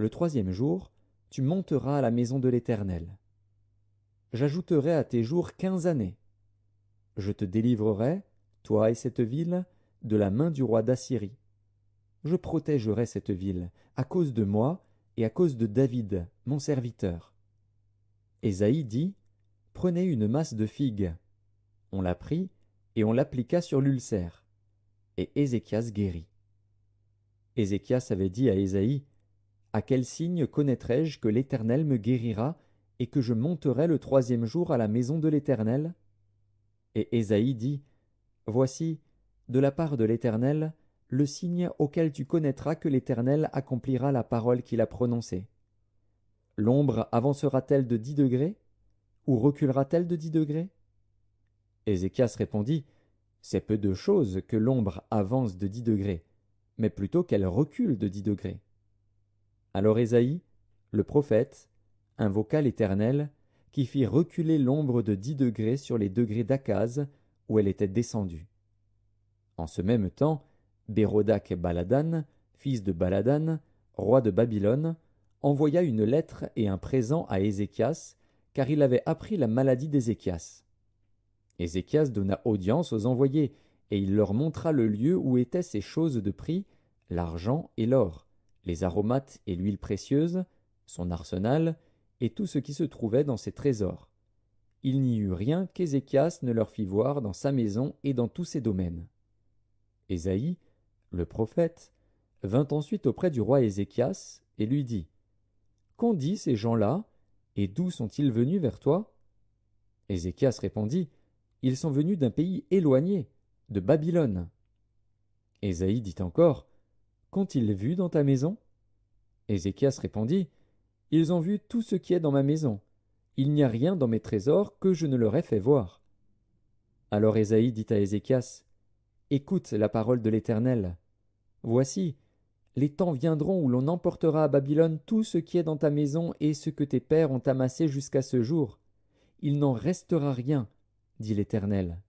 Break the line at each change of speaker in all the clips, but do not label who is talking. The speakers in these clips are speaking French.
le troisième jour, tu monteras à la maison de l'Éternel. J'ajouterai à tes jours 15 années. Je te délivrerai, toi et cette ville, de la main du roi d'Assyrie. Je protégerai cette ville, à cause de moi et à cause de David, mon serviteur. Ésaïe dit, prenez une masse de figues. On la prit, et on l'appliqua sur l'ulcère. Et Ézéchias guérit. Ézéchias avait dit à Ésaïe, à quel signe connaîtrai-je que l'Éternel me guérira et que je monterai le troisième jour à la maison de l'Éternel? Et Ésaïe dit, voici, de la part de l'Éternel, le signe auquel tu connaîtras que l'Éternel accomplira la parole qu'il a prononcée. L'ombre avancera-t-elle de 10 degrés? Ou reculera-t-elle de 10 degrés? Ézéchias répondit, c'est peu de chose que l'ombre avance de 10 degrés, mais plutôt qu'elle recule de 10 degrés. Alors Ésaïe, le prophète, invoqua l'Éternel, qui fit reculer l'ombre de 10 degrés sur les degrés d'Akaz, où elle était descendue. En ce même temps, Bérodak Baladan, fils de Baladan, roi de Babylone, envoya une lettre et un présent à Ézéchias, car il avait appris la maladie d'Ézéchias. Ézéchias donna audience aux envoyés, et il leur montra le lieu où étaient ces choses de prix, l'argent et l'or, les aromates et l'huile précieuse, son arsenal, et tout ce qui se trouvait dans ses trésors. Il n'y eut rien qu'Ézéchias ne leur fit voir dans sa maison et dans tous ses domaines. Ésaïe, le prophète, vint ensuite auprès du roi Ézéchias et lui dit, qu'ont dit ces gens-là, et d'où sont-ils venus vers toi? Ézéchias répondit, ils sont venus d'un pays éloigné, de Babylone. Ésaïe dit encore, qu'ont-ils vu dans ta maison? Ézéchias répondit, ils ont vu tout ce qui est dans ma maison. Il n'y a rien dans mes trésors que je ne leur ai fait voir. Alors Ésaïe dit à Ézéchias, écoute la parole de l'Éternel. Voici, les temps viendront où l'on emportera à Babylone tout ce qui est dans ta maison et ce que tes pères ont amassé jusqu'à ce jour. Il n'en restera rien, dit l'Éternel.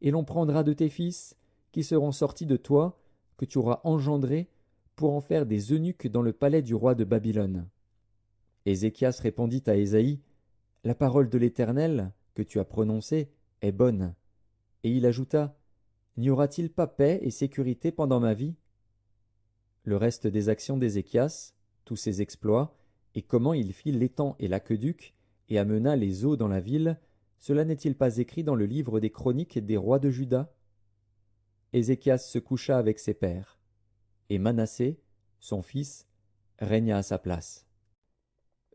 Et l'on prendra de tes fils, qui seront sortis de toi, que tu auras engendrés, pour en faire des eunuques dans le palais du roi de Babylone. Ézéchias répondit à Ésaïe, la parole de l'Éternel, que tu as prononcée, est bonne. Et il ajouta, n'y aura-t-il pas paix et sécurité pendant ma vie? Le reste des actions d'Ézéchias, tous ses exploits, et comment il fit l'étang et l'aqueduc, et amena les eaux dans la ville, cela n'est-il pas écrit dans le livre des chroniques des rois de Juda? Ézéchias se coucha avec ses pères, et Manassé, son fils, régna à sa place.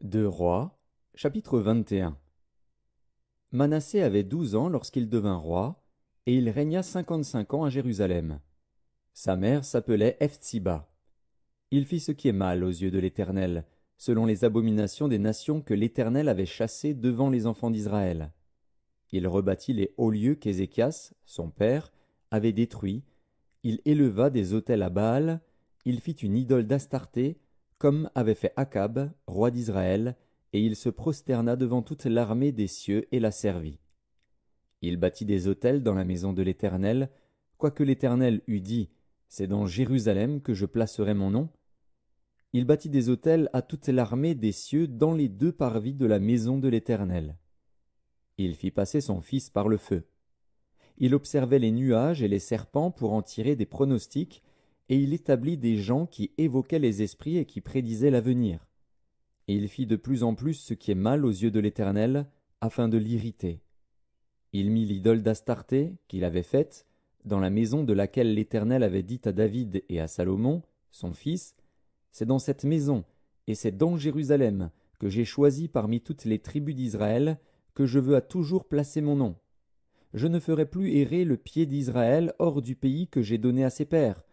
2 Rois, chapitre 21. Manassé avait 12 ans lorsqu'il devint roi, et il régna 55 ans à Jérusalem. Sa mère s'appelait Ephtsiba. Il fit ce qui est mal aux yeux de l'Éternel, selon les abominations des nations que l'Éternel avait chassées devant les enfants d'Israël. Il rebâtit les hauts lieux qu'Ézéchias, son père, avait détruits. Il éleva des autels à Baal. Il fit une idole d'Astarté, comme avait fait Akab, roi d'Israël, et il se prosterna devant toute l'armée des cieux et la servit. Il bâtit des autels dans la maison de l'Éternel, quoique l'Éternel eût dit, c'est dans Jérusalem que je placerai mon nom. Il bâtit des autels à toute l'armée des cieux dans les 2 parvis de la maison de l'Éternel. Il fit passer son fils par le feu. Il observait les nuages et les serpents pour en tirer des pronostics, et il établit des gens qui évoquaient les esprits et qui prédisaient l'avenir. Et il fit de plus en plus ce qui est mal aux yeux de l'Éternel, afin de l'irriter. Il mit l'idole d'Astarté, qu'il avait faite, dans la maison de laquelle l'Éternel avait dit à David et à Salomon, son fils, c'est dans cette maison, et c'est dans Jérusalem, que j'ai choisi parmi toutes les tribus d'Israël, que je veux à toujours placer mon nom. Je ne ferai plus errer le pied d'Israël hors du pays que j'ai donné à ses pères,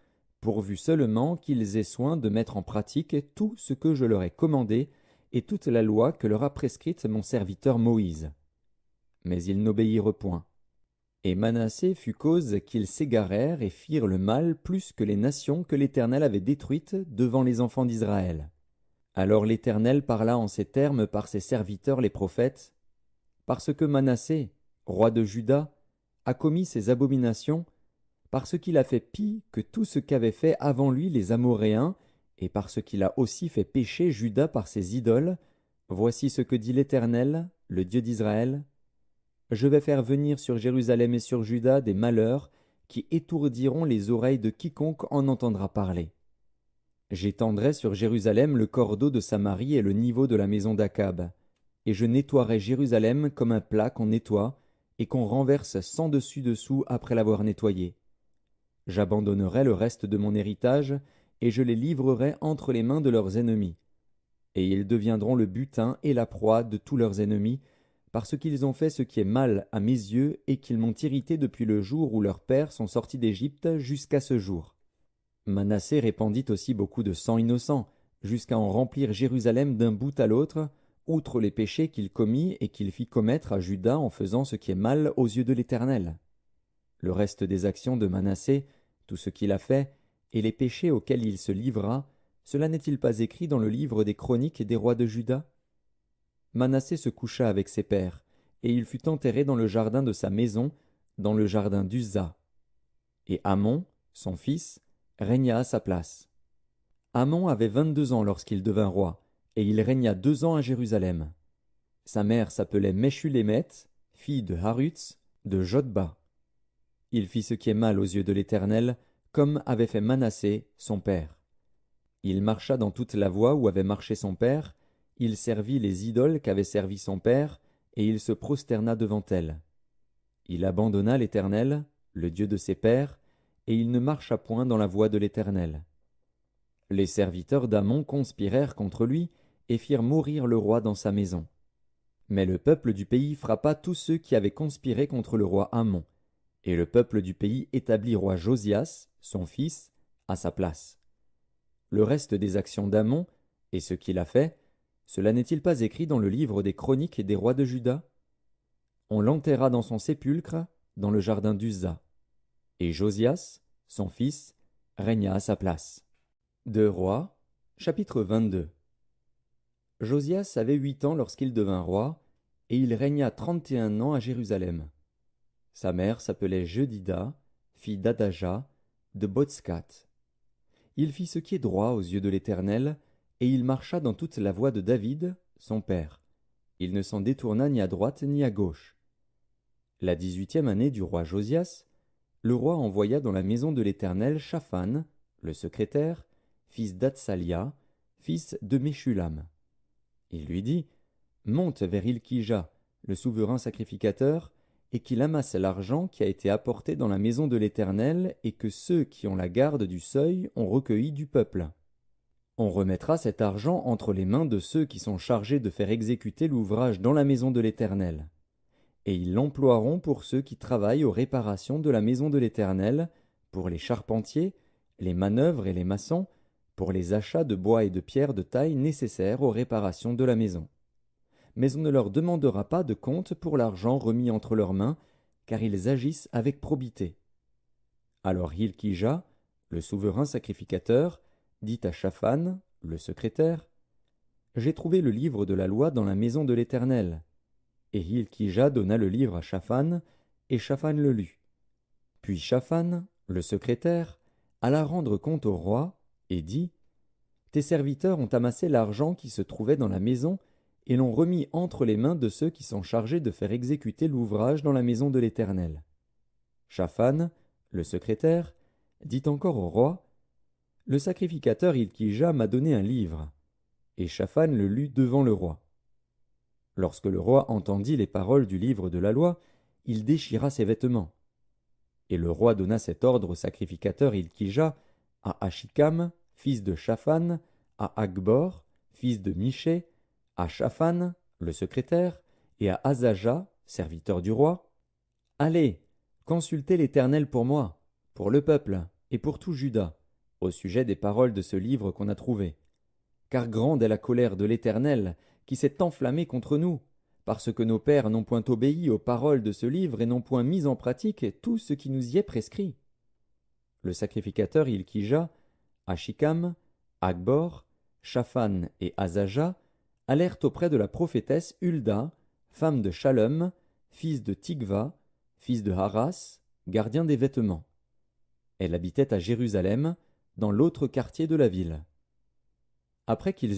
pourvu seulement qu'ils aient soin de mettre en pratique tout ce que je leur ai commandé et toute la loi que leur a prescrite mon serviteur Moïse. Mais ils n'obéirent point. Et Manassé fut cause qu'ils s'égarèrent et firent le mal plus que les nations que l'Éternel avait détruites devant les enfants d'Israël. Alors l'Éternel parla en ces termes par ses serviteurs les prophètes, parce que Manassé, roi de Juda, a commis ces abominations, parce qu'il a fait pis que tout ce qu'avaient fait avant lui les Amoréens, et parce qu'il a aussi fait pécher Juda par ses idoles, voici ce que dit l'Éternel, le Dieu d'Israël. Je vais faire venir sur Jérusalem et sur Juda des malheurs qui étourdiront les oreilles de quiconque en entendra parler. J'étendrai sur Jérusalem le cordeau de Samarie et le niveau de la maison d'Akab, et je nettoierai Jérusalem comme un plat qu'on nettoie et qu'on renverse sans dessus-dessous après l'avoir nettoyé. J'abandonnerai le reste de mon héritage, et je les livrerai entre les mains de leurs ennemis. Et ils deviendront le butin et la proie de tous leurs ennemis, parce qu'ils ont fait ce qui est mal à mes yeux et qu'ils m'ont irrité depuis le jour où leurs pères sont sortis d'Égypte jusqu'à ce jour. Manassé répandit aussi beaucoup de sang innocent, jusqu'à en remplir Jérusalem d'un bout à l'autre, outre les péchés qu'il commit et qu'il fit commettre à Juda en faisant ce qui est mal aux yeux de l'Éternel. Le reste des actions de Manassé, tout ce qu'il a fait, et les péchés auxquels il se livra, cela n'est-il pas écrit dans le livre des chroniques des rois de Juda? Manassé se coucha avec ses pères, et il fut enterré dans le jardin de sa maison, dans le jardin d'Uza. Et Amon, son fils, régna à sa place. Amon avait 22 ans lorsqu'il devint roi, et il régna 2 ans à Jérusalem. Sa mère s'appelait Meshulémeth, fille de Harutz, de Jotba. Il fit ce qui est mal aux yeux de l'Éternel, comme avait fait Manassé, son père. Il marcha dans toute la voie où avait marché son père, il servit les idoles qu'avait servi son père, et il se prosterna devant elles. Il abandonna l'Éternel, le Dieu de ses pères, et il ne marcha point dans la voie de l'Éternel. Les serviteurs d'Amon conspirèrent contre lui, et firent mourir le roi dans sa maison. Mais le peuple du pays frappa tous ceux qui avaient conspiré contre le roi Amon, et le peuple du pays établit roi Josias, son fils, à sa place. Le reste des actions d'Amon, et ce qu'il a fait, cela n'est-il pas écrit dans le livre des chroniques des rois de Juda? On l'enterra dans son sépulcre, dans le jardin d'Uza. Et Josias, son fils, régna à sa place. 2 Rois, chapitre 22. Josias avait 8 ans lorsqu'il devint roi, et il régna 31 ans à Jérusalem. Sa mère s'appelait Jedida, fille d'Adaja, de Botskat. Il fit ce qui est droit aux yeux de l'Éternel, et il marcha dans toute la voie de David, son père. Il ne s'en détourna ni à droite ni à gauche. La 18e année du roi Josias, le roi envoya dans la maison de l'Éternel Shaphan, le secrétaire, fils d'Atsalia, fils de Meshulam. Il lui dit, « Monte vers Ilkija, le souverain sacrificateur, et qu'il amasse l'argent qui a été apporté dans la maison de l'Éternel et que ceux qui ont la garde du seuil ont recueilli du peuple. On remettra cet argent entre les mains de ceux qui sont chargés de faire exécuter l'ouvrage dans la maison de l'Éternel. Et ils l'emploieront pour ceux qui travaillent aux réparations de la maison de l'Éternel, pour les charpentiers, les manœuvres et les maçons, pour les achats de bois et de pierres de taille nécessaires aux réparations de la maison. Mais on ne leur demandera pas de compte pour l'argent remis entre leurs mains, car ils agissent avec probité. » Alors Hilkija, le souverain sacrificateur, dit à Shaphan, le secrétaire, « J'ai trouvé le livre de la loi dans la maison de l'Éternel. » Et Hilkija donna le livre à Shaphan, et Shaphan le lut. Puis Shaphan, le secrétaire, alla rendre compte au roi, et dit, « Tes serviteurs ont amassé l'argent qui se trouvait dans la maison, et l'ont remis entre les mains de ceux qui sont chargés de faire exécuter l'ouvrage dans la maison de l'Éternel. » Shaphan, le secrétaire, dit encore au roi, « Le sacrificateur Hilkija m'a donné un livre. » Et Shaphan le lut devant le roi. Lorsque le roi entendit les paroles du livre de la loi, il déchira ses vêtements. Et le roi donna cet ordre au sacrificateur Hilkija, à Achikam, fils de Shaphan, à Akbor, fils de Miché, à Shaphan, le secrétaire, et à Azaja, serviteur du roi, « Allez, consultez l'Éternel pour moi, pour le peuple et pour tout Juda, au sujet des paroles de ce livre qu'on a trouvé. Car grande est la colère de l'Éternel, qui s'est enflammée contre nous, parce que nos pères n'ont point obéi aux paroles de ce livre et n'ont point mis en pratique tout ce qui nous y est prescrit. » Le sacrificateur Hilkija, Achikam, Akbor, Shaphan et Azaja allèrent auprès de la prophétesse Hulda, femme de Shallum, fils de Tikva, fils de Haras, gardien des vêtements. Elle habitait à Jérusalem, dans l'autre quartier de la ville. Après qu'ils